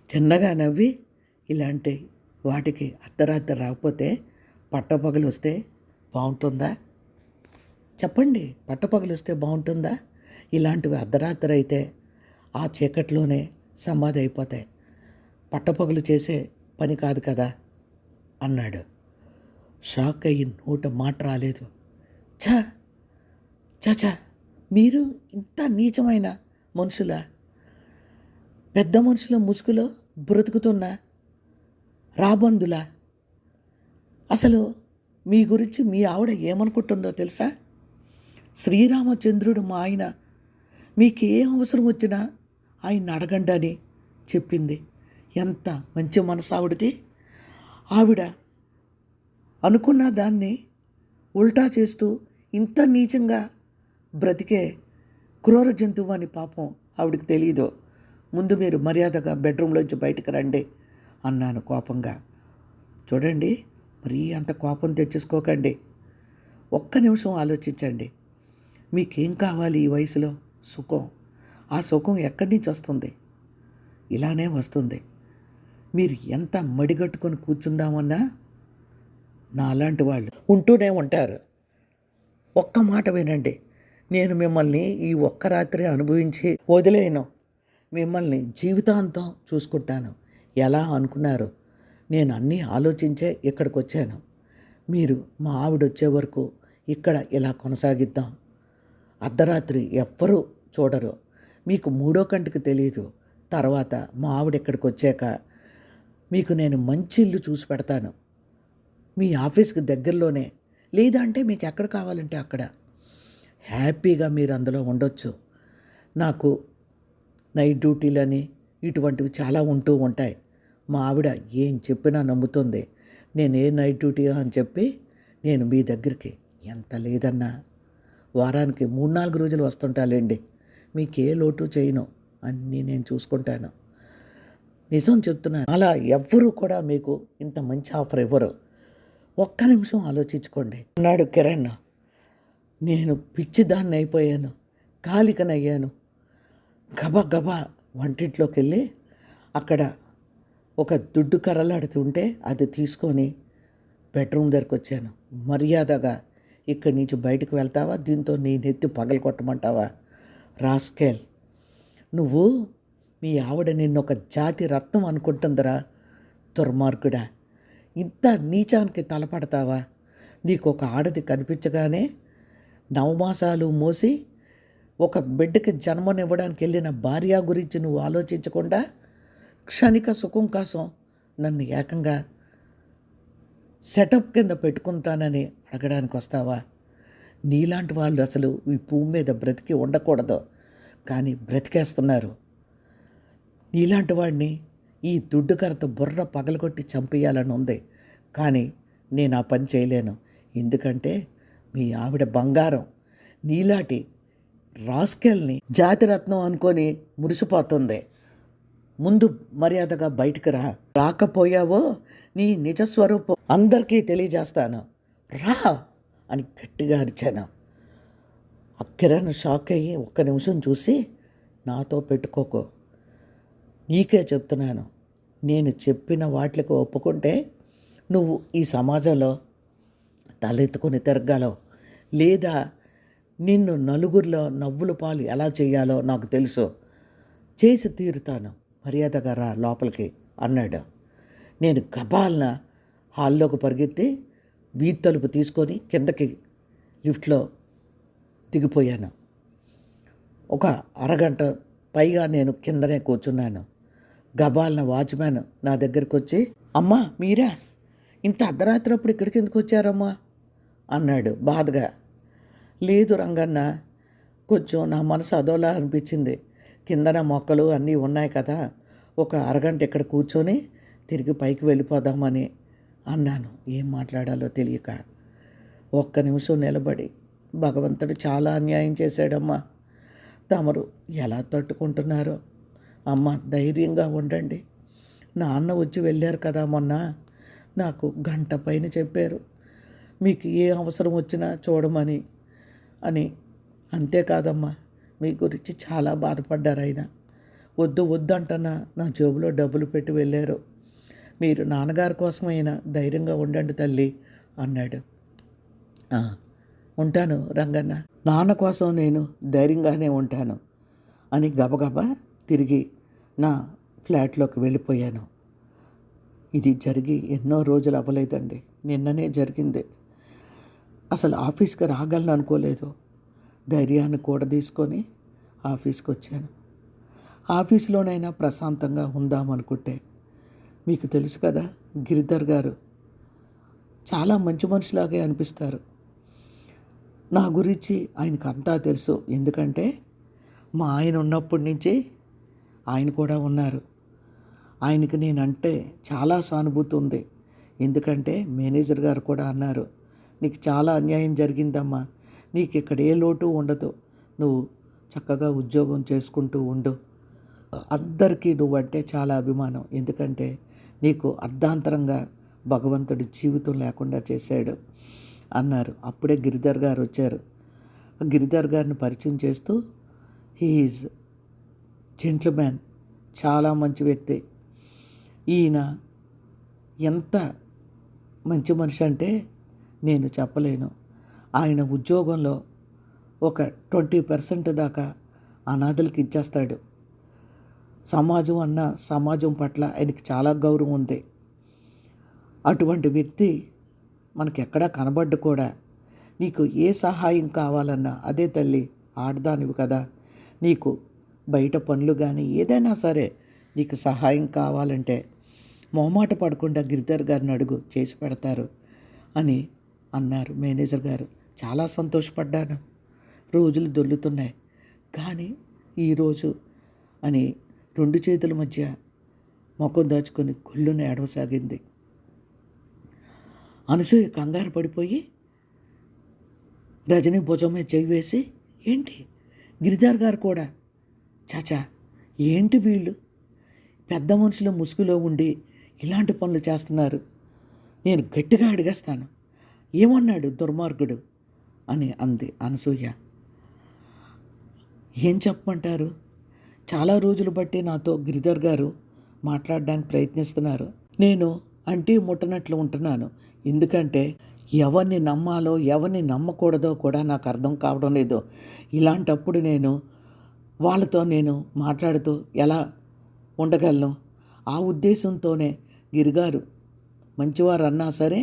S1: చిన్నగా నవ్వి, ఇలాంటి వాటికి అర్ధరాత్రి రాకపోతే పట్టపగలు వస్తే బాగుంటుందా చెప్పండి? పట్టపగలు వస్తే బాగుంటుందా? ఇలాంటివి అర్ధరాత్రి అయితే ఆ చీకట్లోనే సమాధి అయిపోతాయి. పట్టపగలు చేసే పని కాదు కదా అన్నాడు. షాక్ అయ్యి నోట మాట రాలేదు. చా మీరు ఇంత నీచమైన మనుషులా? పెద్ద మనుషుల ముసుగులో బ్రతుకుతున్న రాబందులా? అసలు మీ గురించి మీ ఆవిడ ఏమనుకుంటుందో తెలుసా? శ్రీరామచంద్రుడు మా ఆయన, మీకు ఏ అవసరం వచ్చినా ఆయన అడగండి అని చెప్పింది. ఎంత మంచి మనసు ఆవిడది. ఆవిడ అనుకున్న దాన్ని ఉల్టా చేస్తూ ఇంత నీచంగా బ్రతికే క్రూర జంతువు అని పాపం ఆవిడకి తెలీదు. ముందు మీరు మర్యాదగా బెడ్రూమ్లోంచి బయటకు రండి అన్నాను కోపంగా. చూడండి, మరీ అంత కోపం తెచ్చేసుకోకండి. ఒక్క నిమిషం ఆలోచించండి. మీకేం కావాలి ఈ వయసులో? సుఖం. ఆ సుఖం ఎక్కడి నుంచి వస్తుంది? ఇలానే వస్తుంది. మీరు ఎంత మడిగట్టుకొని కూర్చుందామన్నా నాలాంటి వాళ్ళు ఉంటూనే ఉంటారు. ఒక్క మాట వినండి, నేను మిమ్మల్ని ఈ ఒక్క రాత్రి అనుభవించి వదిలేయను. మిమ్మల్ని జీవితాంతం చూసుకుంటాను. ఎలా అనుకున్నారు? నేను అన్నీ ఆలోచించే ఇక్కడికి వచ్చాను. మీరు మా ఆవిడ వచ్చే వరకు ఇక్కడ ఇలా కొనసాగిద్దాం. అర్ధరాత్రి ఎవ్వరూ చూడరు, మీకు మూడో కంటికి తెలియదు. తర్వాత మా ఆవిడ ఇక్కడికి వచ్చాక మీకు నేను మంచి ఇల్లు చూసి పెడతాను, మీ ఆఫీస్కి దగ్గరలోనే, లేదంటే మీకు ఎక్కడ కావాలంటే అక్కడ. హ్యాపీగా మీరు అందులో ఉండొచ్చు. నాకు నైట్ డ్యూటీలని ఇటువంటివి చాలా ఉంటూ ఉంటాయి. మా ఆవిడ ఏం చెప్పినా నమ్ముతుంది. నేను ఏ నైట్ డ్యూటీ అని చెప్పి నేను మీ దగ్గరికి ఎంత లేదన్నా వారానికి 3-4 రోజులు వస్తుంటాలేండి. మీకే లోటు చేయను, అన్నీ నేను చూసుకుంటాను. నిజం చెప్తున్నాను. అలా ఎవ్వరూ కూడా మీకు ఇంత మంచి ఆఫర్ ఇవ్వరు. ఒక్క నిమిషం ఆలోచించుకోండి అన్నాడు కిరణ్. నేను పిచ్చిదాన్ని అయిపోయాను, కాలికనయ్యాను. గబగబా వంటింట్లోకి వెళ్ళి అక్కడ ఒక దుడ్డు కర్రలాడుతుంటే అది తీసుకొని బెడ్రూమ్ దగ్గరికి వచ్చాను. మర్యాదగా ఇక్కడి నుంచి బయటకు వెళ్తావా, దీంతో నీ నెత్తి పగలు కొట్టమంటావా? రాస్కేల్, నువ్వు మీ ఆవిడ నిన్ను ఒక జాతి రత్నం అనుకుంటుందిరా, దుర్మార్గుడా. ఇంత నీచానికి తలపడతావా? నీకు ఒక ఆడది కనిపించగానే 9 మాసాలు మోసి ఒక బిడ్డకి జన్మనివ్వడానికి వెళ్ళిన భార్య గురించి నువ్వు ఆలోచించకుండా క్షణిక సుఖం కోసం నన్ను ఏకంగా సెటప్ కింద పెట్టుకుంటానని అడగడానికి వస్తావా? నీలాంటి వాళ్ళు అసలు ఈ భూమి మీద బ్రతికి ఉండకూడదు, కానీ బ్రతికేస్తున్నారు. నీలాంటి వాడిని ఈ దుడ్డు కర్రతో బుర్ర పగలగొట్టి చంపేయాలని ఉంది, కానీ నేను ఆ పని చేయలేను. ఎందుకంటే మీ ఆవిడ బంగారం. నీలాంటి రాస్కెల్ని జాతిరత్నం అనుకొని మురిసిపోతుంది. ముందు మర్యాదగా బయటికి రాకపోయావో నీ నిజస్వరూపం అందరికీ తెలియజేస్తాను, రా అని గట్టిగా అరిచాను. ఆ కిరణ్ షాక్ అయ్యి ఒక్క నిమిషం చూసి, నాతో పెట్టుకోకు, నీకే చెప్తున్నాను, నేను చెప్పిన వాటికి ఒప్పుకుంటే నువ్వు ఈ సమాజంలో తలెత్తుకొని తిరగలవు, లేదా నిన్ను నలుగురిలో నవ్వుల పాలు ఎలా చేయాలో నాకు తెలుసు, చేసి తీరుతాను, మర్యాదగా రా లోపలికి అన్నాడు. నేను గబాల్న హాల్లోకి పరిగెత్తి వీధి తలుపు తీసుకొని కిందకి లిఫ్ట్లో దిగిపోయాను. ఒక అరగంట పైగా నేను కిందనే కూర్చున్నాను. గబాల్న వాచ్మ్యాన్ నా దగ్గరికి వచ్చి, అమ్మా మీరా, ఇంత అర్ధరాత్రి అప్పుడు ఇక్కడికి ఎందుకు వచ్చారమ్మా అన్నాడు బాధగా. లేదు రంగన్న, కొంచెం నా మనసు అదోలా అనిపించింది. కిందన మొక్కలు అన్నీ ఉన్నాయి కదా, ఒక అరగంట ఇక్కడ కూర్చొని తిరిగి పైకి వెళ్ళిపోదామని అన్నాను. ఏం మాట్లాడాలో తెలియక ఒక్క నిమిషం నిలబడి, భగవంతుడు చాలా అన్యాయం చేశాడమ్మా, తమరు ఎలా తట్టుకుంటున్నారో. అమ్మ ధైర్యంగా ఉండండి, నాన్న వచ్చి వెళ్ళారు కదా మొన్న, నాకు గంట పైన చెప్పారు మీకు ఏ అవసరం వచ్చినా చూడమని అని. అంతేకాదమ్మా, మీ గురించి చాలా బాధపడ్డారు ఆయన. వద్దు వద్దంటన్నా నా జేబులో డబ్బులు పెట్టి వెళ్ళారు. మీరు నాన్నగారి కోసమైనా ధైర్యంగా ఉండండి తల్లి అన్నాడు. ఉంటాను రంగన్న, నాన్న కోసం నేను ధైర్యంగానే ఉంటాను అని గబగబా తిరిగి నా ఫ్లాట్లోకి వెళ్ళిపోయాను. ఇది జరిగి ఎన్నో రోజులు అవ్వలేదండి, నిన్ననే జరిగింది. అసలు ఆఫీస్కి రాగలను అనుకోలేదు. ధైర్యాన్ని కూడా తీసుకొని ఆఫీస్కి వచ్చాను. ఆఫీస్లోనైనా ప్రశాంతంగా ఉందామనుకుంటే, మీకు తెలుసు కదా గిరిధర్ గారు చాలా మంచి మనిషిలాగే అనిపిస్తారు. నా గురించి ఆయనకు అంతా తెలుసు, ఎందుకంటే మా ఆయన ఉన్నప్పటి నుంచి ఆయన కూడా ఉన్నారు. ఆయనకి నేనంటే చాలా సానుభూతి ఉంది, ఎందుకంటే మేనేజర్ గారు కూడా అన్నారు, నీకు చాలా అన్యాయం జరిగిందమ్మా, నీకు ఇక్కడ ఏ లోటు ఉండదు, నువ్వు చక్కగా ఉద్యోగం చేసుకుంటూ ఉండు, అందరికీ నువ్వంటే చాలా అభిమానం, ఎందుకంటే నీకు అర్ధాంతరంగా భగవంతుడు జీవితం లేకుండా చేశాడు అన్నారు. అప్పుడే గిరిధర్ గారు వచ్చారు. గిరిధర్ గారిని పరిచయం చేస్తూ, హీ ఈజ్ జెంట్ల్‌మ్యాన్, చాలా మంచి వ్యక్తి. ఈయన ఎంత మంచి మనిషి అంటే నేను చెప్పలేను. ఆయన ఉద్యోగంలో ఒక 20% దాకా అనాథలకి ఇచ్చేస్తాడు. సమాజం పట్ల ఆయనకి చాలా గౌరవం ఉంది. అటువంటి వ్యక్తి మనకెక్కడా కనబడ్డు కూడా. నీకు ఏ సహాయం కావాలన్నా, అదే తల్లి, ఆడదానివి కదా, నీకు బయట పనులు కానీ ఏదైనా సరే నీకు సహాయం కావాలంటే మొహమాట పడకుండా గిరిధర్ గారిని అడుగు, చేసి పెడతారు అని అన్నారు మేనేజర్ గారు. చాలా సంతోషపడ్డాను. రోజులు దొర్లుతున్నాయి. కానీ ఈరోజు అని 2 చేతుల మధ్య ముఖం దాచుకొని గుళ్ళున ఏడవసాగింది. అనసూయ కంగారు పడిపోయి రజని భుజం మీద చెయ్యి వేసి, ఏంటి గిరిధర్ గారు కూడా, చాచా ఏంటి వీళ్ళు పెద్ద మనుషుల ముసుగులో ఉండి ఇలాంటి పనులు చేస్తున్నారు, నేను గట్టిగా అడిగేస్తాను, ఏమన్నాడు దుర్మార్గుడు అని అంది అనసూయ. ఏం చెప్పమంటారు, చాలా రోజులు బట్టి నాతో గిరిధర్ గారు మాట్లాడడానికి ప్రయత్నిస్తున్నారు. నేను అంటీ ముట్టనట్లు ఉంటున్నాను. ఎందుకంటే ఎవరిని నమ్మాలో ఎవరిని నమ్మకూడదో కూడా నాకు అర్థం కావడం లేదు. ఇలాంటప్పుడు వాళ్ళతో నేను మాట్లాడుతూ ఎలా ఉండగలను? ఆ ఉద్దేశంతోనే గిరిగారు మంచివారు అన్నా సరే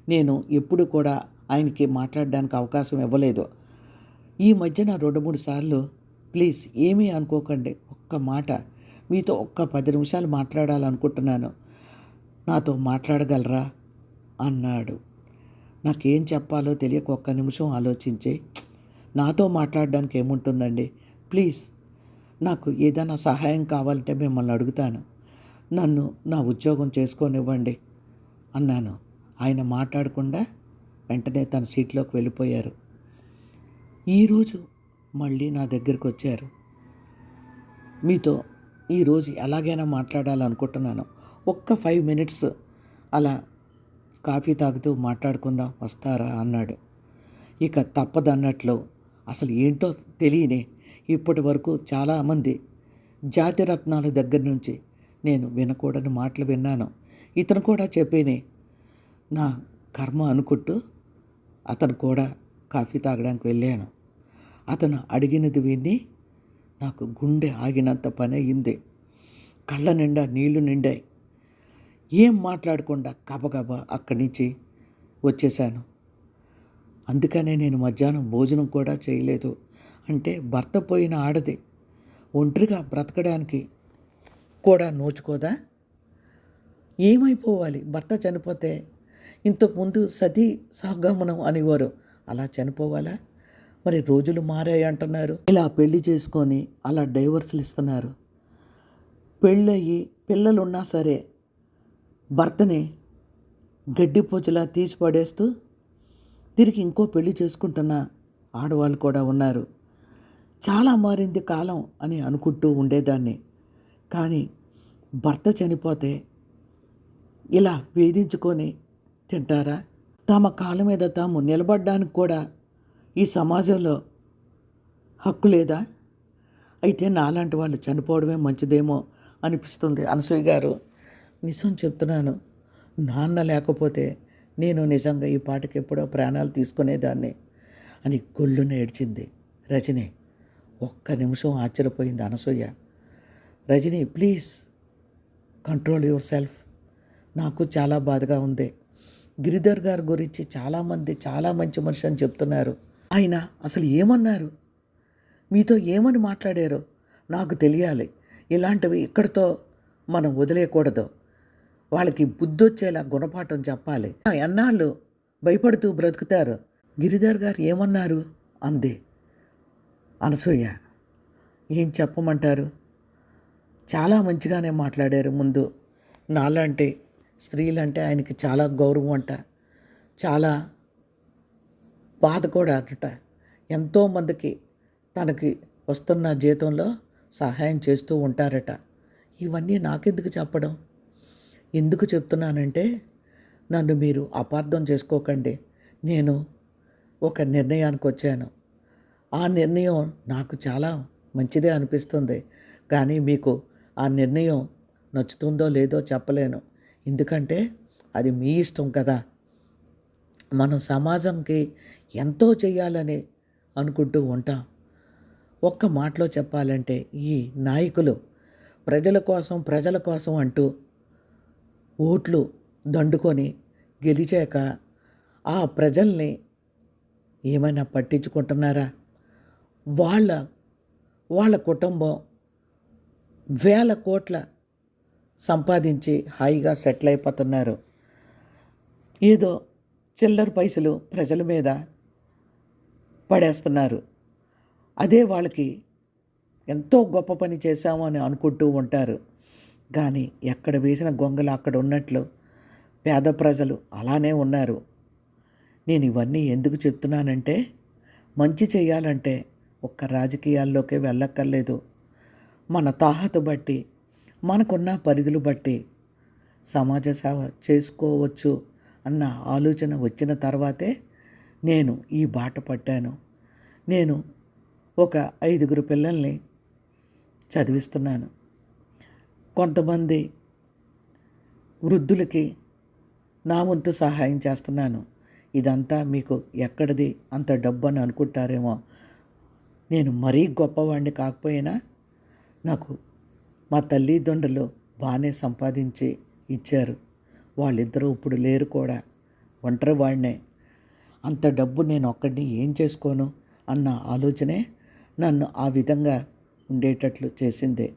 S1: నేను ఎప్పుడు కూడా ఆయనకి మాట్లాడడానికి అవకాశం ఇవ్వలేదు. ఈ మధ్యన 2-3 సార్లు ప్లీజ్ ఏమీ అనుకోకండి, ఒక్క మాట మీతో ఒక్క 10 నిమిషాలు మాట్లాడాలనుకుంటున్నాను, నాతో మాట్లాడగలరా అన్నాడు. నాకేం చెప్పాలో తెలియక ఒక్క నిమిషం ఆలోచించి, నాతో మాట్లాడడానికి ఏముంటుందండి, ప్లీజ్ నాకు ఏదైనా సహాయం కావాలంటే మిమ్మల్ని అడుగుతాను, నన్ను నా ఉద్యోగం చేసుకోనివ్వండి అన్నాను. ఆయన మాట్లాడకుండా వెంటనే తన సీట్లోకి వెళ్ళిపోయారు. ఈరోజు మళ్ళీ నా దగ్గరికి వచ్చారు. మీతో ఈరోజు ఎలాగైనా మాట్లాడాలనుకుంటున్నాను, ఒక్క 5 మినిట్స్ అలా కాఫీ తాగుతూ మాట్లాడుకుందాం, వస్తారా అన్నాడు. ఇక తప్పదన్నట్లు అసలు ఏంటో తెలియని ఇప్పటి వరకు చాలామంది జాతిరత్నాల దగ్గర నుంచి నేను వినకూడని మాటలు విన్నాను. ఇతను కూడా చెప్పేనే నా కర్మ అనుకుంటూ అతను కూడా కాఫీ తాగడానికి వెళ్ళాను. అతను అడిగినది విని నాకు గుండె ఆగినంత పని అయింది. కళ్ళ నిండా నీళ్లు నిండాయి. ఏం మాట్లాడకుండా గబగబా అక్కడి నుంచి వచ్చేసాను. అందుకనే నేను మధ్యాహ్నం భోజనం కూడా చేయలేదు. అంటే భర్త పోయిన ఆడది ఒంటరిగా బ్రతకడానికి కూడా నోచుకోదా? ఏమైపోవాలి భర్త చనిపోతే? ఇంతకుముందు సతీ సహగమనం అనేవారు, అలా చనిపోవాలా? మరి రోజులు మారాయి అంటున్నారు. ఇలా పెళ్లి చేసుకొని అలా డైవర్సులు ఇస్తున్నారు. పెళ్ళయి పిల్లలు ఉన్నా సరే భర్తని గడ్డిపోచులా తీసి పడేస్తూ తిరిగి ఇంకో పెళ్లి చేసుకుంటున్న ఆడవాళ్ళు కూడా ఉన్నారు. చాలా మారింది కాలం అని అనుకుంటూ ఉండేదాన్ని. కానీ భర్త చనిపోతే ఇలా వేధించుకొని తింటారా? తమ కాళ్ళ మీద తాము నిలబడడానికి కూడా ఈ సమాజంలో హక్కు లేదా? అయితే నాలాంటి వాళ్ళు చనిపోవడమే మంచిదేమో అనిపిస్తుంది. అనసూయ గారు, నిజం చెప్తున్నాను, నాన్న లేకపోతే నేను నిజంగా ఈ పాటకి ఎప్పుడో ప్రాణాలు తీసుకునేదాన్ని అని గొల్లున ఏడ్చింది రజని. ఒక్క నిమిషం ఆశ్చర్యపోయింది Anasuya. Rajani, please control yourself. నాకు చాలా బాధగా ఉంది. గిరిధర్ గారి గురించి చాలామంది చాలా మంచి మనిషి అని చెప్తున్నారు. ఆయన అసలు ఏమన్నారు, మీతో ఏమని మాట్లాడారో నాకు తెలియాలి. ఇలాంటివి ఇక్కడితో మనం వదిలేయకూడదు. వాళ్ళకి బుద్ధొచ్చేలా గుణపాఠం చెప్పాలి. ఎన్నాళ్ళు భయపడుతూ బ్రతుకుతారు. గిరిధర్ గారు ఏమన్నారు అంది అనసూయ. ఏం చెప్పమంటారు, చాలా మంచిగానే మాట్లాడారు. ముందు నాలాంటి స్త్రీలంటే ఆయనకి చాలా గౌరవం అంట, చాలా బాధ కూడా అంట. ఎంతోమందికి తనకి వస్తున్న జీతంలో సహాయం చేస్తూ ఉంటారట. ఇవన్నీ నాకెందుకు చెప్పడం? ఎందుకు చెప్తున్నానంటే, నన్ను మీరు అపార్థం చేసుకోకండి. నేను ఒక నిర్ణయానికి వచ్చాను. ఆ నిర్ణయం నాకు చాలా మంచిదే అనిపిస్తుంది. కానీ మీకు ఆ నిర్ణయం నచ్చుతుందో లేదో చెప్పలేను. ఎందుకంటే అది మీ ఇష్టం కదా. మనం సమాజంకి ఎంతో చేయాలని అనుకుంటూ ఉంటాం. ఒక్క మాటలో చెప్పాలంటే ఈ నాయకులు ప్రజల కోసం అంటూ ఓట్లు దండుకొని గెలిచాక ఆ ప్రజల్ని ఏమైనా పట్టించుకుంటున్నారా? వాళ్ళ వాళ్ళ కుటుంబం వేల కోట్ల సంపాదించి హాయిగా సెటిల్ అయిపోతున్నారు. ఏదో చిల్లర పైసలు ప్రజల మీద పడేస్తున్నారు. అదే వాళ్ళకి ఎంతో గొప్ప పని చేశాము అని అనుకుంటూ ఉంటారు. కానీ ఎక్కడ వేసిన గొంగలు అక్కడ ఉన్నట్లు పేద ప్రజలు అలానే ఉన్నారు. నేను ఇవన్నీ ఎందుకు చెప్తున్నానంటే, మంచి చేయాలంటే ఒక్క రాజకీయాల్లోకే వెళ్ళక్కర్లేదు. మన తాహతు బట్టి, మనకున్న పరిధులు బట్టి సమాజ సేవ చేసుకోవచ్చు అన్న ఆలోచన వచ్చిన తర్వాతే నేను ఈ బాట పట్టాను. నేను ఒక 5 పిల్లల్ని చదివిస్తున్నాను. కొంతమంది వృద్ధులకి నా వంతు సహాయం చేస్తున్నాను. ఇదంతా మీకు ఎక్కడిది అంత డబ్బు అని అనుకుంటారేమో. నేను మరీ గొప్పవాడిని కాకపోయినా నాకు మా తల్లిదండ్రులు బాగానే సంపాదించి ఇచ్చారు. వాళ్ళిద్దరూ ఇప్పుడు లేరు కూడా, ఒంటరి వాడినే. అంత డబ్బు నేను ఒక్కడిని ఏం చేసుకోను అన్న ఆలోచనే నన్ను ఆ విధంగా ఉండేటట్లు చేసింది.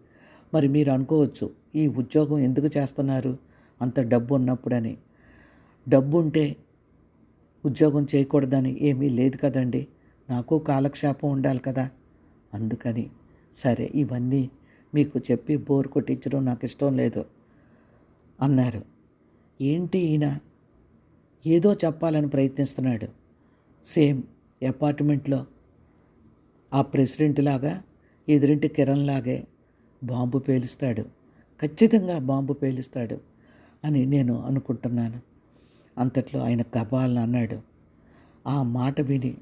S1: మరి మీరు అనుకోవచ్చు, ఈ ఉద్యోగం ఎందుకు చేస్తున్నారు అంత డబ్బు ఉన్నప్పుడని. డబ్బు ఉంటే ఉద్యోగం చేయకూడదని ఏమీ లేదు కదండి. నాకు కాలక్షేపం ఉండాలి కదా. అందుకని సరే ఇవన్నీ మీకు చెప్పి బోర్ కొట్టించడం నాకు ఇష్టం లేదు అన్నారు. ఏంటి ఈయన ఏదో చెప్పాలని ప్రయత్నిస్తున్నాడు. సేమ్ అపార్ట్మెంట్లో ఆ ప్రెసిడెంట్ లాగా ఎదురింటి కిరణ్ లాగే బాంబు పేలుస్తాడు, ఖచ్చితంగా బాంబు పేలుస్తాడు అని నేను అనుకుంటున్నాను. అంతట్లో ఆయన గబాల్ని అన్నాడు. ఆ మాట విని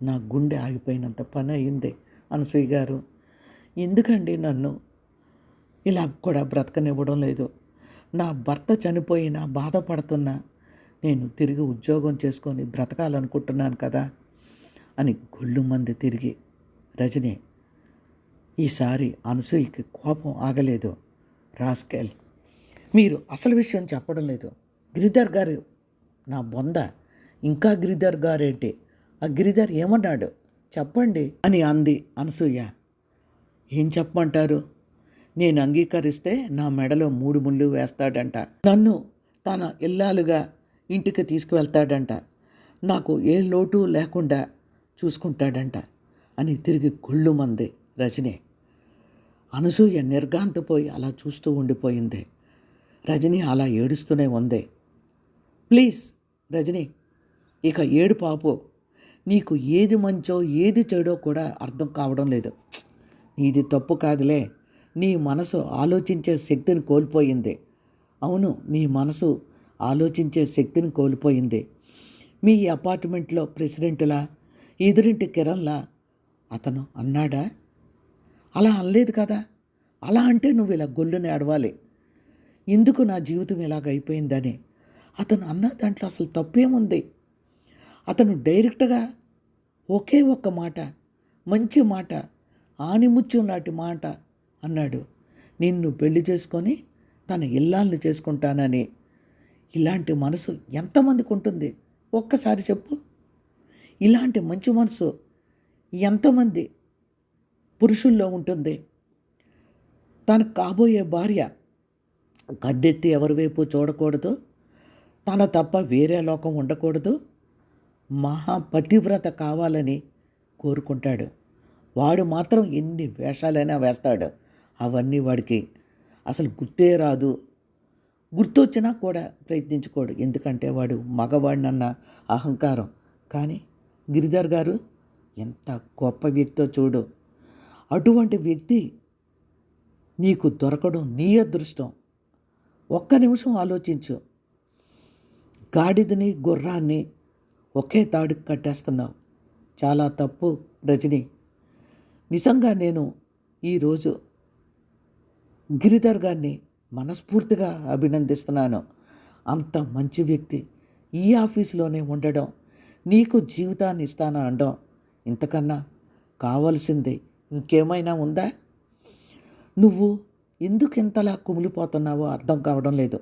S1: నా గుండె ఆగిపోయినంత పని అయింది. అనసూయ గారు, ఎందుకండి నన్ను ఇలా కూడా బ్రతకనివ్వడం లేదు? నా భర్త చనిపోయినా బాధపడుతున్నా నేను తిరిగి ఉద్యోగం చేసుకొని బ్రతకాలనుకుంటున్నాను కదా అని గొళ్ళు మంది తిరిగి రజని. ఈసారి అనసూయకి కోపం ఆగలేదు. రాస్కెల్, మీరు అసలు విషయం చెప్పడం లేదు. గిరిధర్ గారు నా బొంద, ఇంకా గిరిధర్ గారేంటి? ఆ గిరిధర్ ఏమన్నాడు చెప్పండి అని అంది అనసూయ. ఏం చెప్పమంటారు? నేను అంగీకరిస్తే నా మెడలో 3 ముళ్ళు వేస్తాడంట. నన్ను తన ఇల్లాలుగా ఇంటికి తీసుకువెళ్తాడంట. నాకు ఏ లోటు లేకుండా చూసుకుంటాడంట అని తిరిగి గుళ్ళుమంది రజని. అనసూయ నిర్ఘాంతపోయి అలా చూస్తూ ఉండిపోయింది. రజని అలా ఏడుస్తూనే ఉంది. ప్లీజ్ రజని, ఇక ఏడు పాపు. నీకు ఏది మంచో ఏది చెడో కూడా అర్థం కావడం లేదు. నీది తప్పు కాదులే, నీ మనసు ఆలోచించే శక్తిని కోల్పోయింది. అవును, నీ మనసు ఆలోచించే శక్తిని కోల్పోయింది. మీ అపార్ట్మెంట్లో ప్రెసిడెంటులా, ఎదురింటి కిరణ్లా అతను అన్నాడా? అలా అనలేదు కదా. అలా అంటే నువ్వు ఇలా గొల్లుని అడవాలి, ఎందుకు నా జీవితం ఇలాగ అయిపోయిందని. అతను అన్న దాంట్లో అసలు తప్పేముంది? అతను డైరెక్ట్గా ఒకే ఒక్క మాట, మంచి మాట, ఆనిముత్యం నాటి మాట అన్నాడు. నిన్ను పెళ్లి చేసుకొని తన ఇల్లాలను చేసుకుంటానని. ఇలాంటి మనసు ఎంతమందికి ఉంటుంది ఒక్కసారి చెప్పు. ఇలాంటి మంచి మనసు ఎంతమంది పురుషుల్లో ఉంటుంది? తనకు కాబోయే భార్య గడ్డెత్తి ఎవరి వైపు చూడకూడదు, తన తప్ప వేరే లోకం ఉండకూడదు, మహాపతివ్రత కావాలని కోరుకుంటాడు. వాడు మాత్రం ఎన్ని వేషాలైనా వేస్తాడు. అవన్నీ వాడికి అసలు గుర్తే రాదు. గుర్తొచ్చినా కూడా ప్రయత్నించుకోడు, ఎందుకంటే వాడు మగవాడినన్న అహంకారం. కానీ గిరిధర్ గారు ఎంత గొప్ప వ్యక్తో చూడు. అటువంటి వ్యక్తి నీకు దొరకడం నీ అదృష్టం. ఒక్క నిమిషం ఆలోచించు. గాడిదని గుర్రాన్ని ఒకే తాడుకు కట్టేస్తున్నావు. చాలా తప్పు రజని. నిజంగా నేను ఈరోజు గిరిధర్ గారిని మనస్ఫూర్తిగా అభినందిస్తున్నాను. అంత మంచి వ్యక్తి ఈ ఆఫీసులోనే ఉండడం, నీకు జీవితాన్ని ఇస్తాననడం ఇంతకన్నా కావాల్సింది ఇంకేమైనా ఉందా? నువ్వు ఎందుకు ఇంతలా కుమిలిపోతున్నావో అర్థం కావడం లేదు.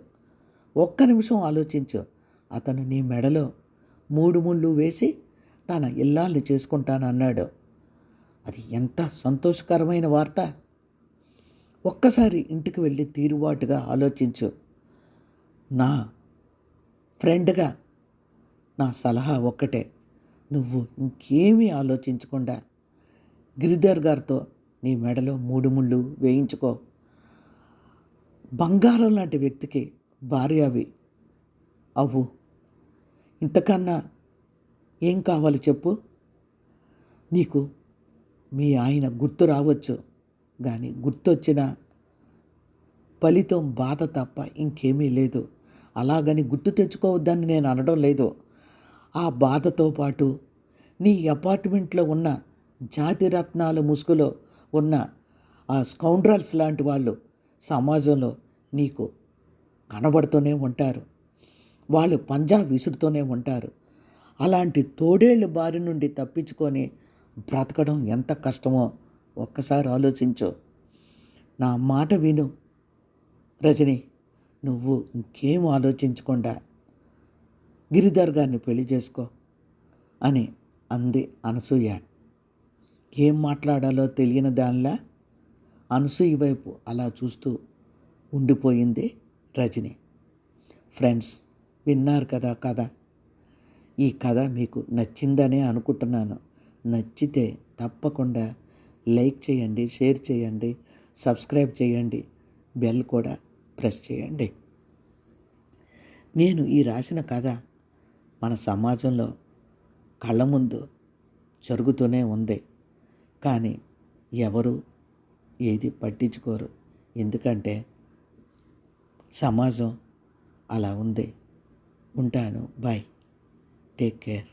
S1: ఒక్క నిమిషం ఆలోచించు. అతను నీ మెడలో 3 ముళ్ళు వేసి తన ఇల్లాల్ని చేసుకుంటానన్నాడు. అది ఎంత సంతోషకరమైన వార్త. ఒక్కసారి ఇంటికి వెళ్ళి తీరుబాటుగా ఆలోచించు. నా ఫ్రెండ్గా నా సలహా ఒక్కటే, నువ్వు ఇంకేమీ ఆలోచించకుండా గిరిధర్ గారితో నీ మెడలో 3 ముళ్ళు వేయించుకో. బంగారం లాంటి వ్యక్తికి భార్య అవ్వు. ఇంతకన్నా ఏం కావాలి చెప్పు? నీకు మీ ఆయన గుర్తు రావచ్చు, కానీ గుర్తొచ్చిన ఫలితం బాధ తప్ప ఇంకేమీ లేదు. అలాగని గుర్తు తెచ్చుకోవద్దని నేను అనడం లేదు. ఆ బాధతో పాటు నీ అపార్ట్మెంట్లో ఉన్న జాతిరత్నాల ముసుగులో ఉన్న ఆ స్కౌండ్రల్స్ లాంటి వాళ్ళు సమాజంలో నీకు కనబడుతూనే ఉంటారు. వాళ్ళు పంజా విసురుతూనే ఉంటారు. అలాంటి తోడేళ్ళ బారి నుండి తప్పించుకొని బ్రతకడం ఎంత కష్టమో ఒక్కసారి ఆలోచించు. నా మాట విను రజని. నువ్వు ఇంకేం ఆలోచించకుండా గిరిధర్ గారిని పెళ్లి చేసుకో అని అంది అనసూయ. ఏం మాట్లాడాలో తెలియని దానిలా అనసూయ వైపు అలా చూస్తూ ఉండిపోయింది రజని. ఫ్రెండ్స్, విన్నారు కదా కథ. ఈ కథ మీకు నచ్చిందనే అనుకుంటున్నాను. నచ్చితే తప్పకుండా లైక్ చేయండి, షేర్ చేయండి, సబ్స్క్రైబ్ చేయండి, బెల్ కూడా ప్రెస్ చేయండి. నేను ఈ రాసిన కథ మన సమాజంలో కళ్ళ ముందు జరుగుతూనే ఉంది, కానీ ఎవరు ఏది పట్టించుకోరు. ఎందుకంటే సమాజం అలా ఉంది. ఉంటాను. బాయ్. Take care.